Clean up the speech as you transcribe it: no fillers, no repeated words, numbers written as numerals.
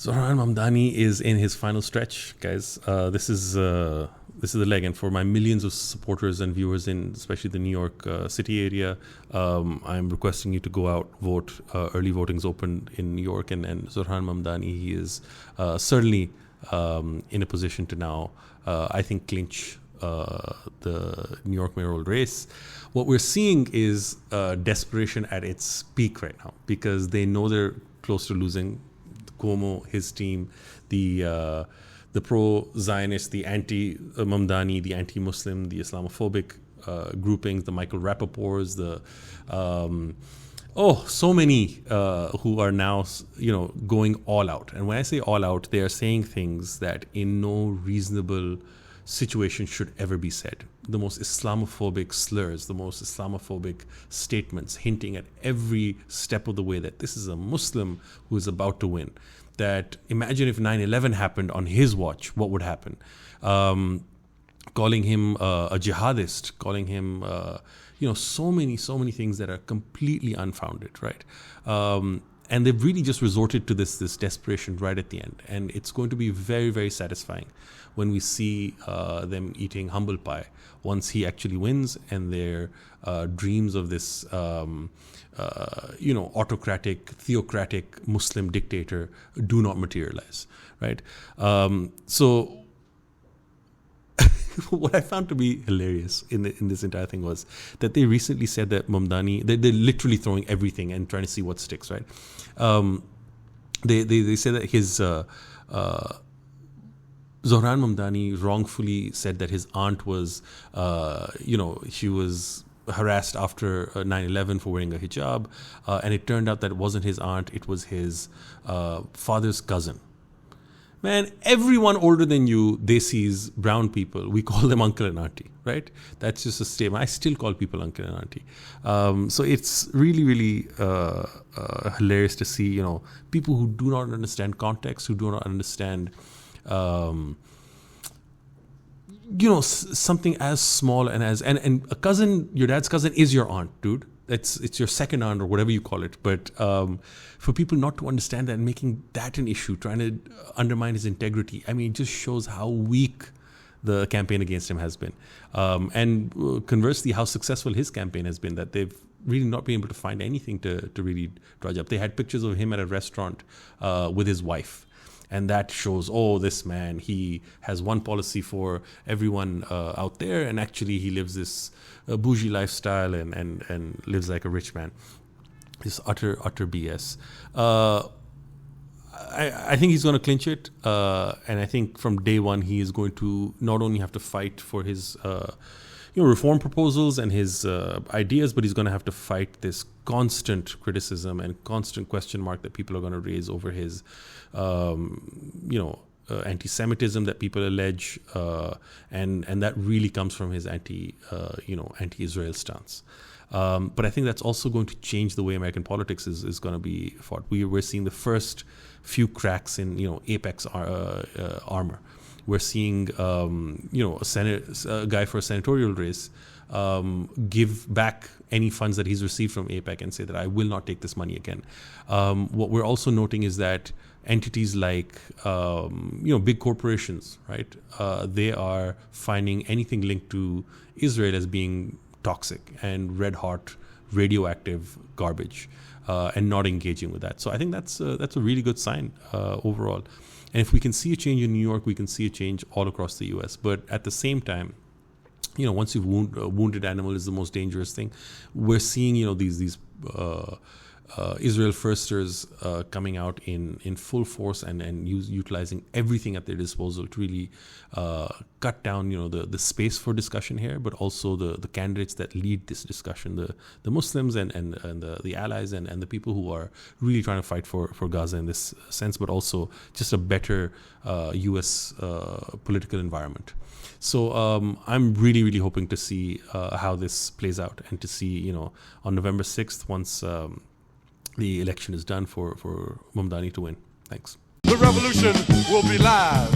Zohran Mamdani is in his final stretch, guys. This is the leg, and for my millions of supporters and viewers in especially the New York City area, I'm requesting you to go out, vote. Early voting's open in New York, and Zohran Mamdani, he is certainly in a position to now, I think, clinch the New York mayoral race. What we're seeing is desperation at its peak right now, because they know they're close to losing. Cuomo, his team, the pro-Zionist, the anti-Mamdani, the anti-Muslim, the Islamophobic groupings, the Michael Rappaports, so many who are now, going all out. And when I say all out, they are saying things that in no reasonable situation should ever be said. The most Islamophobic slurs, the most Islamophobic statements, hinting at every step of the way that this is a Muslim who is about to win. That imagine if 9/11 happened on his watch, what would happen? Calling him a jihadist, calling him, so many things that are completely unfounded, right? And they've really just resorted to this desperation right at the end. And it's going to be very, very satisfying when we see them eating humble pie once he actually wins, and their dreams of this, autocratic, theocratic Muslim dictator do not materialize, right? So what I found to be hilarious in this entire thing was that they recently said that Mamdani, they're literally throwing everything and trying to see what sticks, right? They say that his Zohran Mamdani wrongfully said that his aunt was, she was harassed after 9/11 for wearing a hijab, and it turned out that it wasn't his aunt, it was his father's cousin. Man, everyone older than you, Desis, brown people, we call them uncle and auntie, right? That's just a statement. I still call people uncle and auntie. So it's really, really hilarious to see, people who do not understand context, who do not understand, something as small and a cousin, your dad's cousin is your aunt, dude. It's your second aunt or whatever you call it. But for people not to understand that and making that an issue, trying to undermine his integrity, I mean, it just shows how weak the campaign against him has been. And conversely, how successful his campaign has been, that they've really not been able to find anything to really drudge up. They had pictures of him at a restaurant with his wife. And that shows, this man, he has one policy for everyone out there, and actually he lives this bougie lifestyle and lives like a rich man. This utter BS. I think he's going to clinch it, and I think from day one he is going to not only have to fight for his reform proposals and his ideas, but he's going to have to fight this constant criticism and constant question mark that people are going to raise over his, anti-Semitism that people allege, and that really comes from his anti-Israel stance. But I think that's also going to change the way American politics is going to be fought. We're seeing the first few cracks in Apex armor. We're seeing a guy for a senatorial race give back any funds that he's received from AIPAC and say that I will not take this money again. What we're also noting is that entities like big corporations, right? They are finding anything linked to Israel as being toxic and red hot radioactive garbage, and not engaging with that. So I think that's a really good sign overall. And if we can see a change in New York, we can see a change all across the U.S. But at the same time, once you've wounded animal is the most dangerous thing. We're seeing, these Israel firsters coming out in full force and utilizing everything at their disposal to really cut down, the space for discussion here, but also the candidates that lead this discussion, the Muslims and the allies and the people who are really trying to fight for Gaza in this sense, but also just a better U.S. political environment. So I'm really, really hoping to see how this plays out, and to see, on November 6th, once the election is done, for Mamdani to win. Thanks. The revolution will be live.